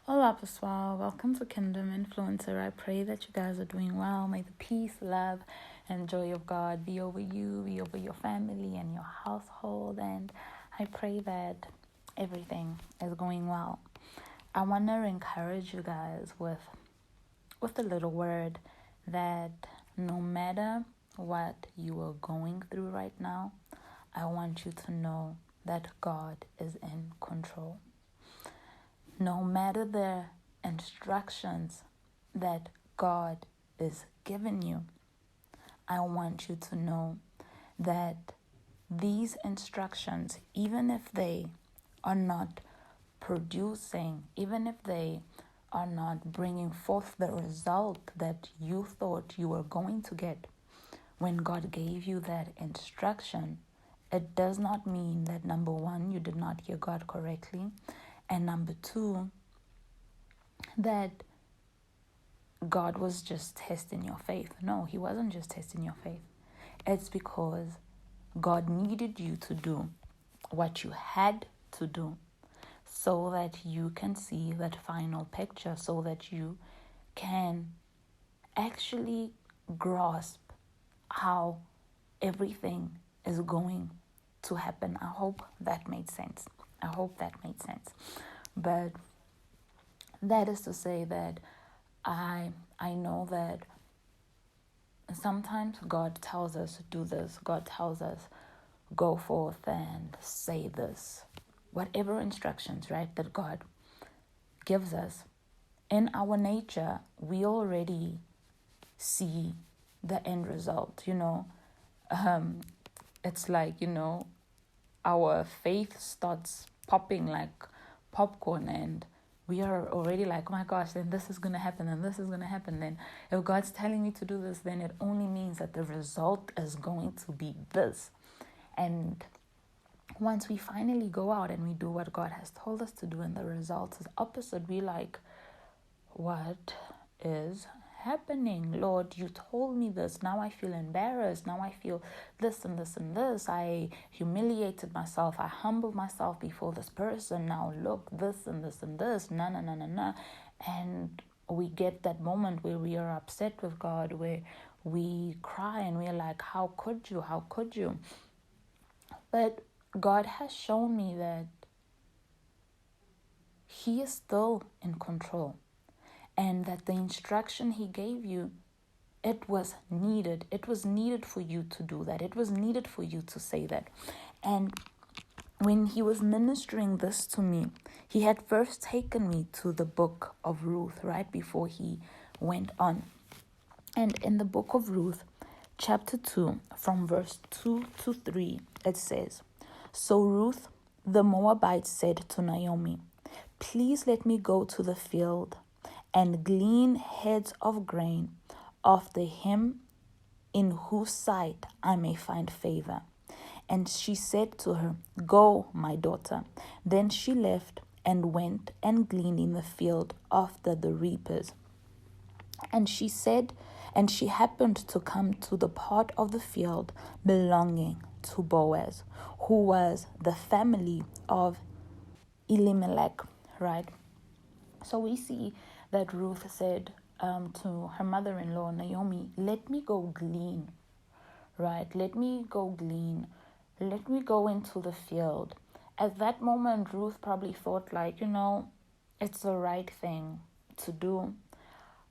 Olá pessoal, welcome to Kingdom Influencer. I pray that you guys are doing well. May the peace, love, and joy of God be over you, be over your family and your household. And I pray that everything is going well. I want to encourage you guys with a little word that no matter what you are going through right now, I want you to know that God is in control. No matter the instructions that God is giving you, I want you to know that these instructions, even if they are not producing, even if they are not bringing forth the result that you thought you were going to get, when God gave you that instruction, it does not mean that, number one, you did not hear God correctly, and number two, that God was just testing your faith. No, he wasn't just testing your faith. It's because God needed you to do what you had to do so that you can see that final picture, so that you can actually grasp how everything is going to happen. I hope that made sense. But that is to say that I know that sometimes God tells us do this. God tells us go forth and say this. Whatever instructions, right, that God gives us. In our nature, we already see the end result, It's like, our faith starts popping like popcorn, and we are already like, oh my gosh, then this is going to happen and this is going to happen. Then if God's telling me to do this, then it only means that the result is going to be this. And once we finally go out and we do what God has told us to do and the result is opposite, we like, what is happening? Lord, you told me this. Now I feel embarrassed. Now I feel this and this and this. I humiliated myself. I humbled myself before this person. Now look, this and this and this. Na. And we get that moment where we are upset with God, where we cry and we're like, how could you? How could you? But God has shown me that He is still in control, and that the instruction He gave you, it was needed. It was needed for you to do that. It was needed for you to say that. And when He was ministering this to me, He had first taken me to the book of Ruth, right before He went on. And in the book of Ruth, chapter 2, from verse 2 to 3, it says, So Ruth the Moabite said to Naomi, Please let me go to the field and glean heads of grain after him in whose sight I may find favor. And she said to her, Go, my daughter. Then she left and went and gleaned in the field after the reapers. And she happened to come to the part of the field belonging to Boaz, who was the family of Elimelech, right? So we see that Ruth said to her mother-in-law, Naomi, let me go glean, right? Let me go glean. Let me go into the field. At that moment, Ruth probably thought like, it's the right thing to do.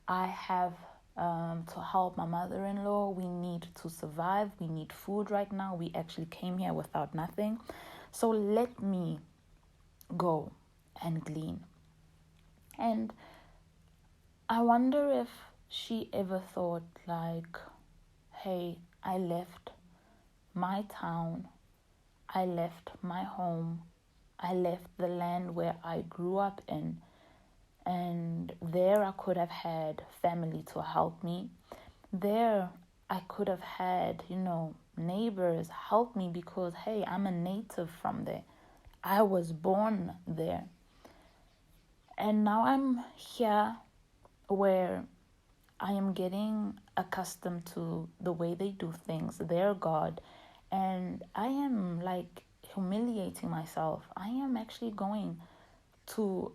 I have to help my mother-in-law. We need to survive. We need food right now. We actually came here without nothing. So let me go and glean. And I wonder if she ever thought like, hey, I left my town. I left my home. I left the land where I grew up in. And there I could have had family to help me. There I could have had, neighbors help me because, hey, I'm a native from there. I was born there. And now I'm here where I am getting accustomed to the way they do things, their God. And I am like humiliating myself. I am actually going to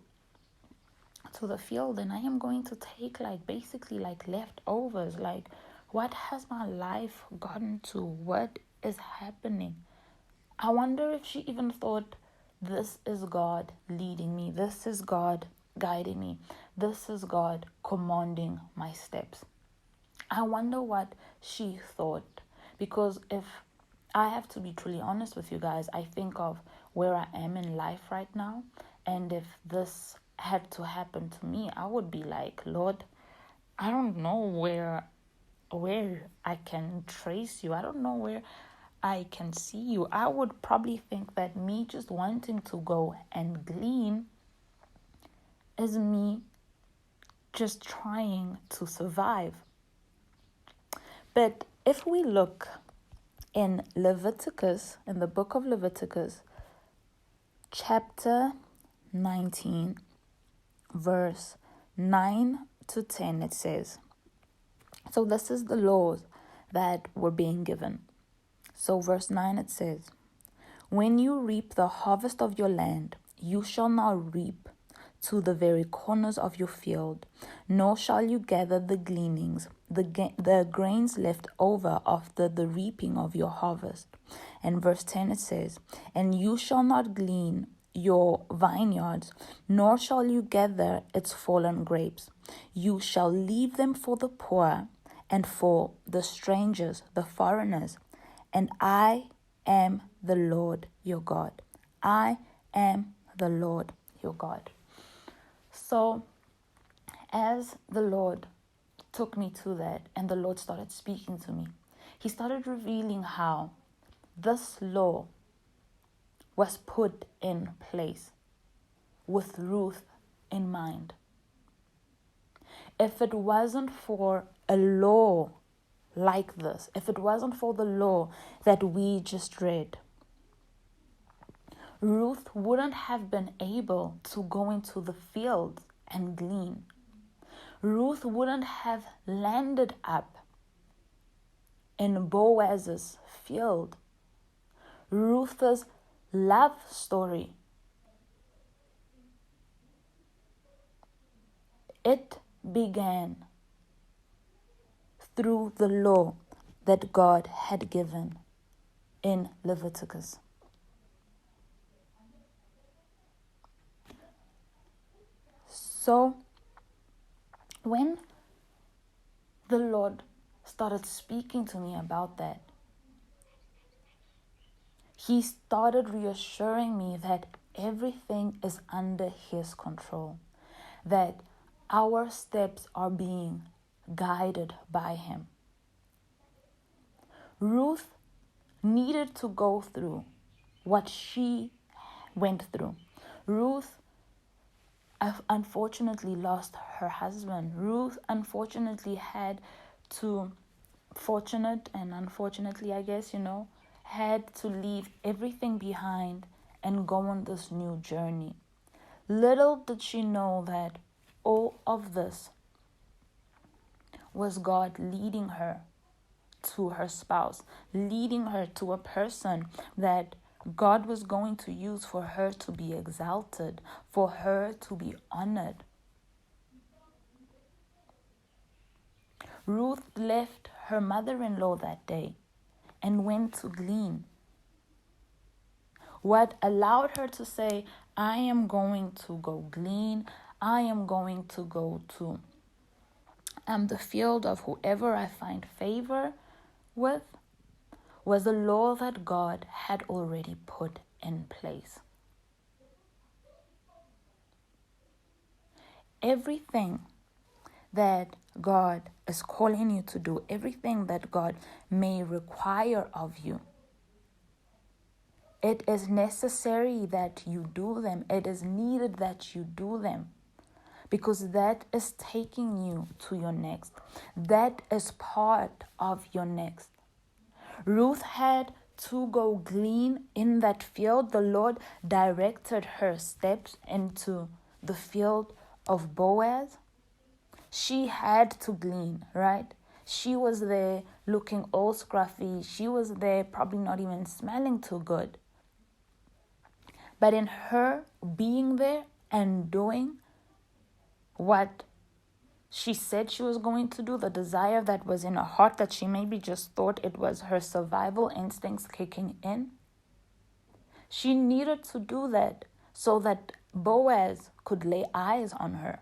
to the field and I am going to take like basically like leftovers. Like, what has my life gotten to? What is happening? I wonder if she even thought, this is God leading me. This is God guiding me. This is God commanding my steps. I wonder what she thought. Because if I have to be truly honest with you guys, I think of where I am in life right now. And if this had to happen to me, I would be like, Lord, I don't know where I can trace you. I don't know where I can see you. I would probably think that me just wanting to go and glean is me just trying to survive. But if we look in Leviticus, in the book of Leviticus, chapter 19, verse 9 to 10, it says, so this is the laws that were being given. So verse 9, it says, when you reap the harvest of your land, you shall not reap to the very corners of your field, nor shall you gather the gleanings, the grains left over after the reaping of your harvest. And verse 10 it says, and you shall not glean your vineyards, nor shall you gather its fallen grapes. You shall leave them for the poor and for the strangers, the foreigners. And I am the Lord your God. I am the Lord your God. So, as the Lord took me to that and the Lord started speaking to me, He started revealing how this law was put in place with Ruth in mind. If it wasn't for a law like this, if it wasn't for the law that we just read, Ruth wouldn't have been able to go into the field and glean. Ruth wouldn't have landed up in Boaz's field. Ruth's love story, it began through the law that God had given in Leviticus. So, when the Lord started speaking to me about that, He started reassuring me that everything is under His control, that our steps are being guided by Him. Ruth needed to go through what she went through. Ruth unfortunately lost her husband. Ruth unfortunately had to, fortunate and unfortunately, I guess, had to leave everything behind and go on this new journey. Little did she know that all of this was God leading her to her spouse, leading her to a person that God was going to use for her to be exalted, for her to be honored. Ruth left her mother-in-law that day and went to glean. What allowed her to say, I am going to go glean, I am going to go to the field of whoever I find favor with, was a law that God had already put in place. Everything that God is calling you to do, everything that God may require of you, it is necessary that you do them. It is needed that you do them, because that is taking you to your next. That is part of your next. Ruth had to go glean in that field. The Lord directed her steps into the field of Boaz. She had to glean, right? She was there looking all scruffy. She was there probably not even smelling too good. But in her being there and doing what she said she was going to do, the desire that was in her heart that she maybe just thought it was her survival instincts kicking in. She needed to do that so that Boaz could lay eyes on her.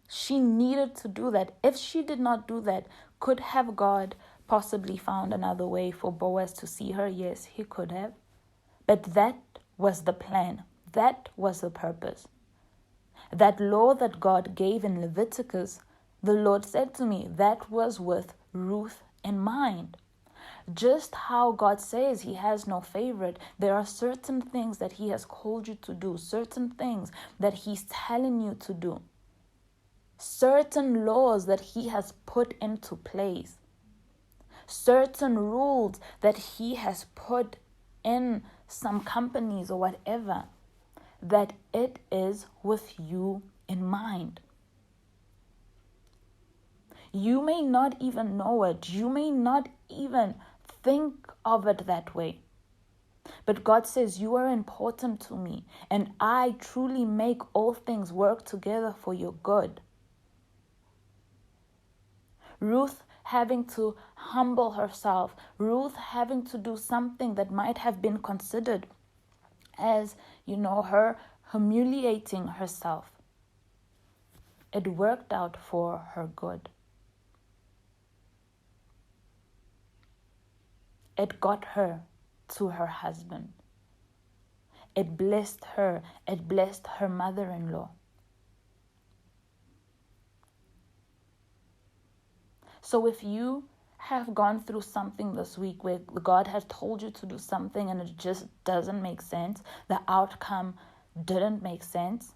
She needed to do that. If she did not do that, could have God possibly found another way for Boaz to see her? Yes, he could have. But that was the plan. That was the purpose. That law that God gave in Leviticus, the Lord said to me, that was with Ruth in mind. Just how God says he has no favorite, there are certain things that he has called you to do, certain things that he's telling you to do, certain laws that he has put into place, certain rules that he has put in some companies or whatever, that it is with you in mind. You may not even know it. You may not even think of it that way. But God says, you are important to me, and I truly make all things work together for your good. Ruth having to humble herself, Ruth having to do something that might have been considered as, her humiliating herself. It worked out for her good. It got her to her husband. It blessed her. It blessed her mother-in-law. So if you have gone through something this week where God has told you to do something and it just doesn't make sense, the outcome didn't make sense,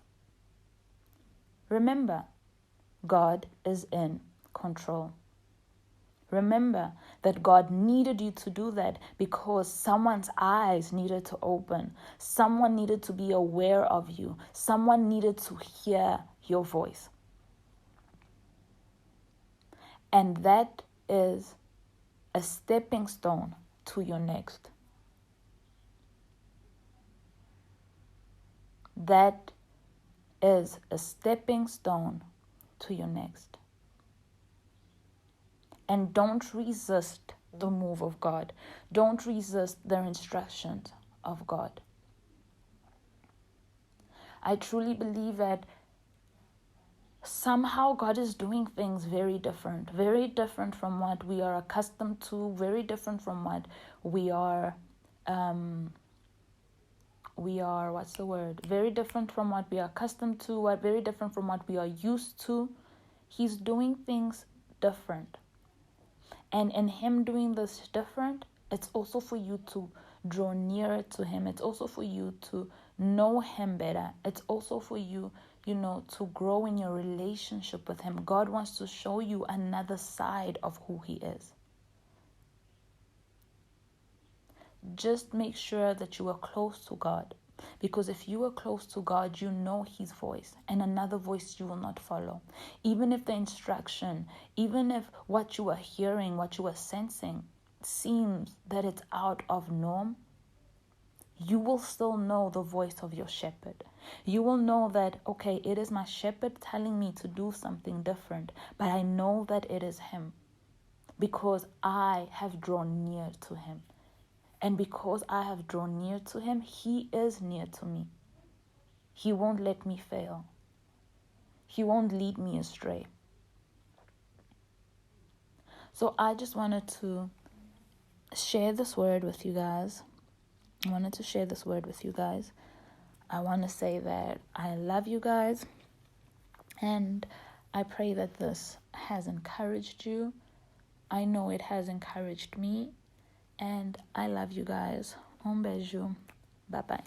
remember, God is in control. Remember that God needed you to do that because someone's eyes needed to open. Someone needed to be aware of you. Someone needed to hear your voice. And that is a stepping stone to your next. That is a stepping stone to your next. And don't resist the move of God. Don't resist the instructions of God. I truly believe that somehow God is doing things very different from what we are accustomed to, very different from what we are, very different from what we are accustomed to, very different from what we are used to. He's doing things different. And in him doing this different, it's also for you to draw nearer to him. It's also for you to know him better. It's also for you, to grow in your relationship with him. God wants to show you another side of who he is. Just make sure that you are close to God. Because if you are close to God, you know his voice, and another voice you will not follow. Even if the instruction, even if what you are hearing, what you are sensing seems that it's out of norm, you will still know the voice of your shepherd. You will know that, okay, it is my shepherd telling me to do something different, but I know that it is him because I have drawn near to him. And because I have drawn near to him, he is near to me. He won't let me fail. He won't lead me astray. So I just wanted to share this word with you guys. I want to say that I love you guys. And I pray that this has encouraged you. I know it has encouraged me. And I love you guys. Un beijo. Bye-bye.